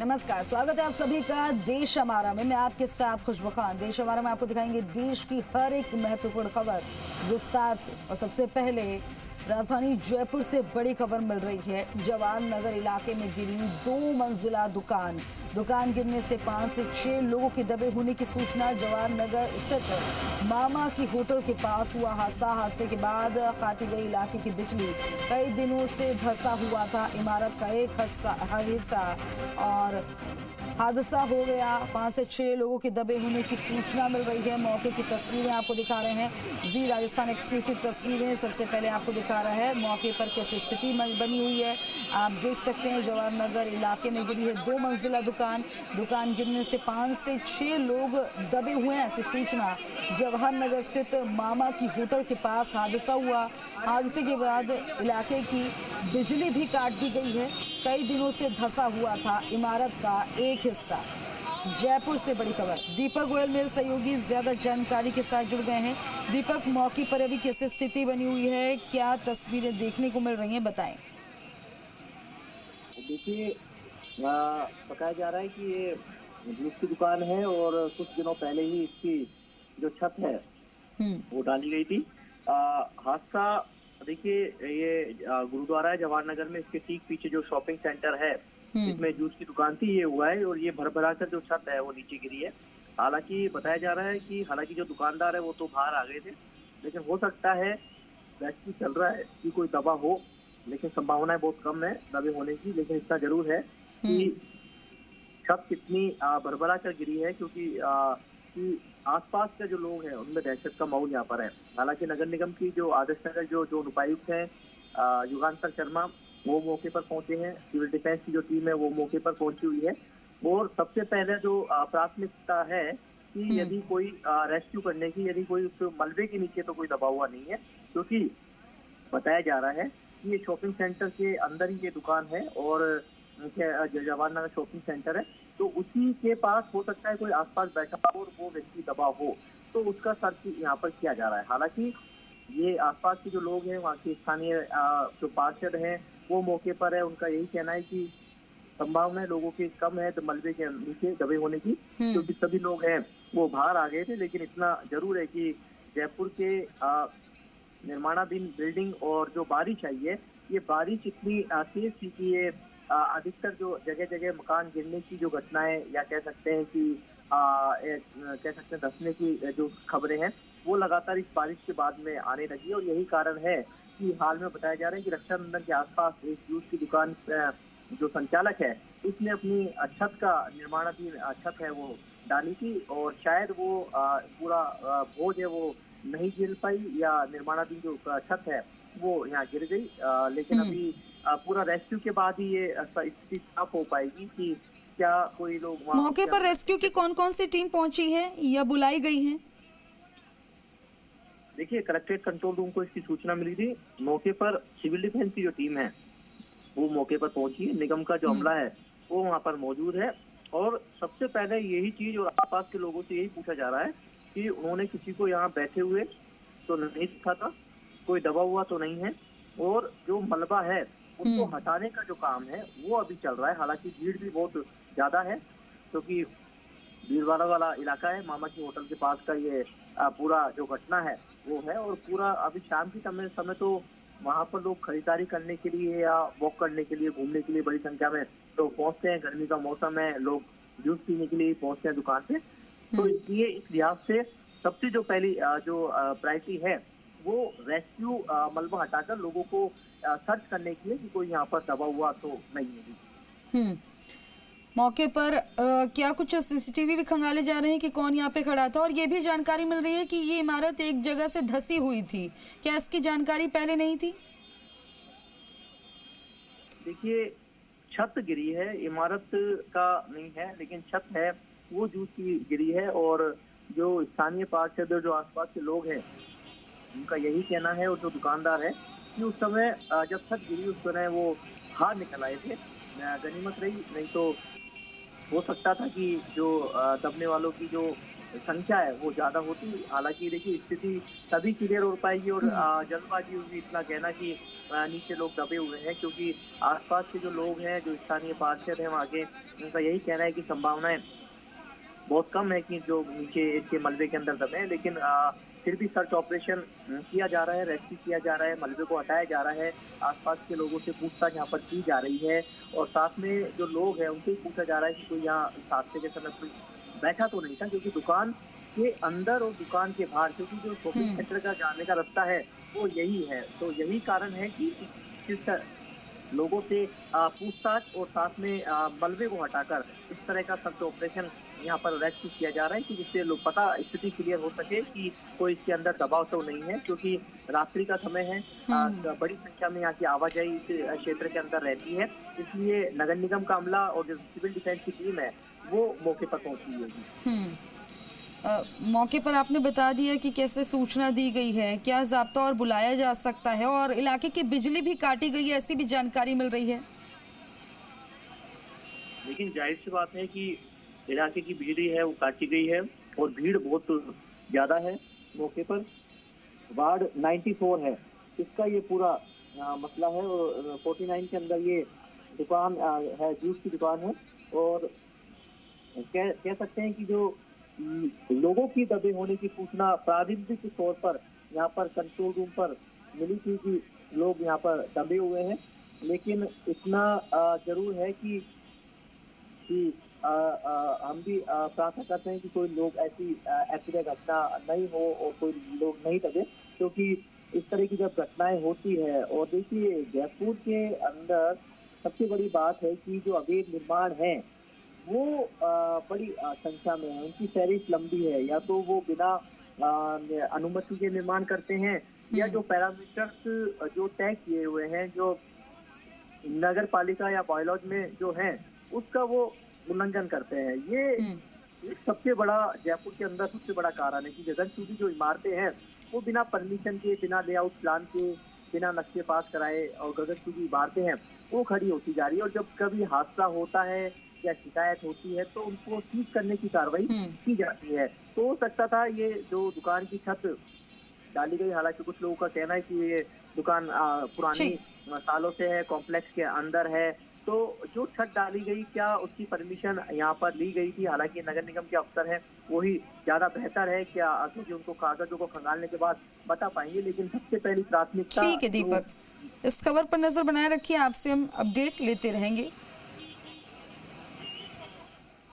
नमस्कार, स्वागत है आप सभी का देश हमारा में। मैं आपके साथ खुशबू खान। देश हमारा में आपको दिखाएंगे देश की हर एक महत्वपूर्ण खबर विस्तार से। और सबसे पहले राजधानी जयपुर से बड़ी खबर मिल रही है। जवाहर नगर इलाके में गिरी 2 मंजिला दुकान गिरने से 5 से 6 लोगों के दबे होने की सूचना। जवाहर नगर स्थित मामा की होटल के पास हुआ हादसे के बाद खाती गई इलाके की बिजली। कई दिनों से धंसा हुआ था इमारत का एक हिस्सा और हादसा हो गया। 5 से 6 लोगों के दबे होने की सूचना मिल रही है। मौके की तस्वीरें आपको दिखा रहे हैं जी राजस्थान एक्सक्लूसिव तस्वीरें। सबसे पहले आपको दिखा रहा है मौके पर कैसी स्थिति बनी हुई है। आप देख सकते हैं जवाहर नगर इलाके में गिरी है 2 मंजिला दुकान गिरने से 5 से 6 लोग दबे हुए हैं, ऐसी सूचना। जवाहर नगर स्थित मामा की होटल के पास हादसा हुआ। हादसे के बाद इलाके की बिजली भी काट दी गई है। कई दिनों से धंसा हुआ था इमारत का एक हिस्सा। जयपुर से बड़ी खबर। दीपक गोयल मेरे सहयोगी ज्यादा जानकारी के साथ जुड़ गए हैं। दीपक, मौके पर अभी कैसी स्थिति बनी हुई है, क्या तस्वीरें देखने को मिल रही हैं, बताएं। देखिए, बताया जा रहा है कि ये जूस की दुकान है और कुछ दिनों पहले ही इसकी जो छत है वो डाली गई थी। हादसा देखिए, ये गुरुद्वारा है जवाहर नगर में, इसके ठीक पीछे जो शॉपिंग सेंटर है जिसमें जूस की दुकान थी, ये हुआ है। और ये भर कर जो छत है वो नीचे गिरी है। हालांकि बताया जा रहा है कि जो दुकानदार है वो तो बाहर आ गए थे, लेकिन हो सकता है रेस्क्यू चल रहा है कि कोई दबा हो, लेकिन संभावनाएं बहुत कम है दबे होने की। लेकिन इतना जरूर है कि छत कितनी भरभरा कर गिरी है, क्योंकि आसपास के जो लोग हैं उनमें दहशत का माहौल यहाँ पर है। हालांकि नगर निगम की जो आदर्श नगर जो उपायुक्त हैं युगांतर शर्मा, वो मौके पर पहुंचे हैं। सिविल डिफेंस की जो टीम है वो मौके पर पहुंची हुई है। और सबसे पहले जो प्राथमिकता है कि यदि कोई रेस्क्यू करने की, यदि कोई उस मलबे के नीचे तो कोई दबा हुआ नहीं है, क्योंकि बताया जा रहा है कि ये शॉपिंग सेंटर के अंदर ही ये दुकान है और जवाहर नगर शॉपिंग सेंटर है, तो उसी के पास हो सकता है कोई आसपास बैठा हो और वो व्यक्ति दबा हो, तो उसका सर्च यहाँ पर किया जा रहा है। हालांकि ये आसपास के जो लोग हैं, वहाँ के स्थानीय जो पार्षद हैं वो मौके पर है। उनका यही कहना है कि संभावना लोगों की कम है तो मलबे के नीचे दबे होने की, क्योंकि सभी लोग हैं वो बाहर आ गए थे। लेकिन इतना जरूर है कि जयपुर के निर्माणाधीन बिल्डिंग और जो बारिश आई है, ये बारिश इतनी तेज थी कि ये अधिकतर जो जगह मकान गिरने की जो घटनाएं, या कह सकते हैं कि धंसने की जो खबरें हैं वो लगातार इस बारिश के बाद में आने लगी। और यही कारण है कि हाल में बताया जा रहा है कि रक्षाबंधन के आसपास एक जूस की दुकान जो संचालक है उसने अपनी छत का निर्माणाधीन छत है वो डाली थी, और शायद वो पूरा बोझ है वो नहीं झेल पाई, या निर्माणाधीन जो छत है वो यहाँ गिर गई। लेकिन अभी पूरा रेस्क्यू के बाद ही ये स्थिति साफ हो पाएगी कि क्या कोई लोग मौके पर रेस्क्यू की कौन सी टीम पहुंची है या बुलाई गई है? देखिए, कलेक्ट्रेट कंट्रोल रूम को इसकी सूचना मिली थी। मौके पर सिविल डिफेंस की जो टीम है वो मौके पर पहुंची है। निगम का जो अमला है वो वहाँ पर मौजूद है। और सबसे पहले यही चीज, और आसपास के लोगों से यही पूछा जा रहा है कि उन्होंने किसी को यहाँ बैठे हुए तो नहीं देखा था, कोई दबा हुआ तो नहीं है, और जो मलबा है उसको हटाने का जो काम है वो अभी चल रहा है। हालांकि भीड़ भी बहुत ज्यादा है, क्योंकि भीड़ वाला इलाका है। मामा की होटल के पास का ये पूरा जो घटना है वो है। और पूरा अभी शाम के समय तो वहाँ पर लोग खरीदारी करने के लिए या वॉक करने के लिए, घूमने के लिए बड़ी संख्या में लोग पहुँचते हैं। गर्मी का मौसम है, लोग जूस पीने के लिए पहुँचते हैं दुकान पे। तो इसलिए इस लिहाज से सबसे जो पहली जो प्रायोरिटी है वो रेस्क्यू, मलबा हटाकर लोगों को सर्च करने के लिए कि कोई यहाँ पर दबा हुआ तो नहीं है। मौके पर क्या कुछ सीसीटीवी भी खंगाले जा रहे हैं कि कौन यहाँ पे खड़ा था? और ये भी जानकारी मिल रही है कि ये इमारत एक जगह से धसी हुई थी, क्या इसकी जानकारी पहले नहीं थी? देखिए, छत गिरी है, इमारत का नहीं है, लेकिन छत है वो जूस की गिरी है। और जो स्थानीय पार्षद, जो आसपास के लोग हैं, उनका यही कहना है, और जो दुकानदार है, कि उस समय जब छत गिरी उस समय वो बाहर निकल आए थे। गनीमत रही, नहीं तो हो सकता था कि जो दबने वालों की जो संख्या है वो ज्यादा होती। हालांकि देखिए स्थिति तभी क्लियर हो पाएगी और जल्दबाजी होगी इतना कहना कि नीचे लोग दबे हुए हैं, क्योंकि आसपास के जो लोग हैं, जो स्थानीय पार्षद हैं वहाँ के, उनका यही कहना है कि संभावनाएं बहुत कम है कि जो नीचे इसके मलबे के अंदर दबे हैं। लेकिन फिर भी सर्च ऑपरेशन किया जा रहा है, रेस्क्यू किया जा रहा है, मलबे को हटाया जा रहा है, आसपास के लोगों से पूछताछ यहाँ पर की जा रही है और साथ में जो लोग हैं उनसे पूछा जा रहा है कि कोई यहाँ इस हादसे के समय कोई बैठा तो नहीं था, क्योंकि दुकान के अंदर और दुकान के बाहर, क्योंकि जो शॉपिंग सेंटर का जाने का रास्ता है वो यही है। तो यही कारण है कि किस लोगों से पूछताछ और साथ में मलबे को हटाकर इस तरह का सर्च ऑपरेशन यहाँ पर रेस्क्यू किया जा रहा है कि जिससे लोग पता स्थिति क्लियर हो सके कि कोई इसके अंदर दबाव तो नहीं है, क्योंकि रात्रि का समय है। बड़ी संख्या में यहाँ की आवाजाही इस क्षेत्र के अंदर रहती है, इसलिए नगर निगम का अमला और जो सिविल डिफेंस की टीम है वो मौके पर पहुंची है। मौके पर आपने बता दिया कि कैसे सूचना दी गई है, क्या ज़ाब्ता और बुलाया जा सकता है, और इलाके की बिजली भी काटी गई है, ऐसी भी जानकारी मिल रही है। लेकिन जाहिर सी बात है कि इलाके की बिजली है वो काटी गई है और भीड़ बहुत ज्यादा है मौके पर। वार्ड 94 है, इसका ये पूरा मसला है और 49 के अंदर ये दुकान है, जूस की दुकान है। और कह सकते हैं कि जो लोगों की दबे होने की सूचना प्रारंभिक तौर पर यहाँ पर कंट्रोल रूम पर मिली थी कि लोग यहाँ पर दबे हुए हैं, लेकिन इतना जरूर है कि हम भी प्रार्थना करते हैं कि कोई लोग ऐसी घटना नहीं हो और कोई लोग नहीं दबे, क्योंकि इस तरह की जब घटनाएं होती है। और देखिए जयपुर के अंदर सबसे बड़ी बात है कि जो अवैध निर्माण है वो बड़ी संख्या में है, उनकी फहरिस्त लंबी है। या तो वो बिना अनुमति के निर्माण करते हैं, या जो पैरामीटर्स जो तय किए हुए हैं, जो नगर पालिका या बायलॉज में जो है उसका वो उल्लंघन करते हैं। ये सबसे बड़ा जयपुर के अंदर सबसे बड़ा कारण है कि गगनचुंबी जो इमारतें हैं वो बिना परमिशन के, बिना लेआउट प्लान के, बिना नक्शे पास कराए और गगनचुंबी इमारतें हैं वो खड़ी होती जा रही है। और जब कभी हादसा होता है या शिकायत होती है तो उनको सीज करने की कार्रवाई की जाती है। तो हो सकता था ये जो दुकान की छत डाली गई, हालांकि कुछ लोगों का कहना है कि ये दुकान पुरानी सालों से है, कॉम्प्लेक्स के अंदर है, तो जो छत डाली गई क्या उसकी परमिशन यहाँ पर ली गई थी? हालांकि नगर निगम के अफसर हैं वही ज्यादा बेहतर है, क्या क्योंकि उनको कागजों को खंगालने के बाद बता पाएंगे। लेकिन सबसे पहली प्राथमिकता। ठीक है दीपक, इस खबर पर नजर बनाए रखिए, आपसे हम अपडेट लेते रहेंगे।